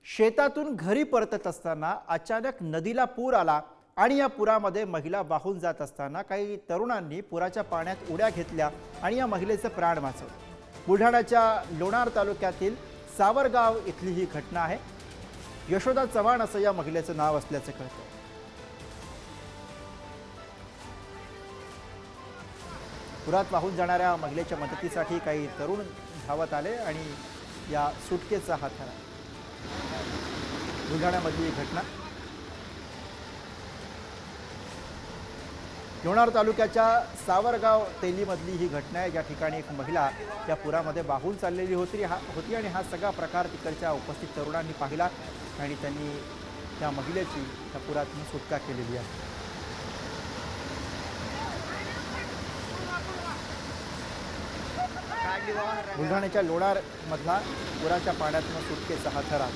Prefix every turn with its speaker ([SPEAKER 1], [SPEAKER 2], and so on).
[SPEAKER 1] शेतातून घरी परतत असताना अचानक नदीला पूर आला आणि या पुरामध्ये महिला वाहून जात असताना काही तरुणांनी पुराच्या पाण्यात उड्या घेतल्या आणि या महिलेचे प्राण वाचवले। बुलढाण्याच्या लोणार तालुक्यातील सावरगाव इथली ही घटना आहे। यशोदा चव्हाण असं या महिलेचं नाव असल्याचे कळतं। पुरात वाहून जाणाऱ्या महिलेच्या मदतीसाठी काही तरुण धावत आले आणि या सुटकेचा हात धरला। बुलढाण्यामधली घटना लोणार तालुक्याच्या सावरगाव तेलीमधली ही घटना आहे, ज्या ठिकाणी एक महिला या पुरामध्ये वाहून चाललेली होती आणि हा सगळा प्रकार तिकडच्या उपस्थित तरुणांनी पाहिला आणि त्यांनी त्या महिलेची त्या पुरातून सुटका केलेली आहे। बुलढाण्याच्या लोणार मधला पुराच्या पाण्यातून सुटकेचा हा थरा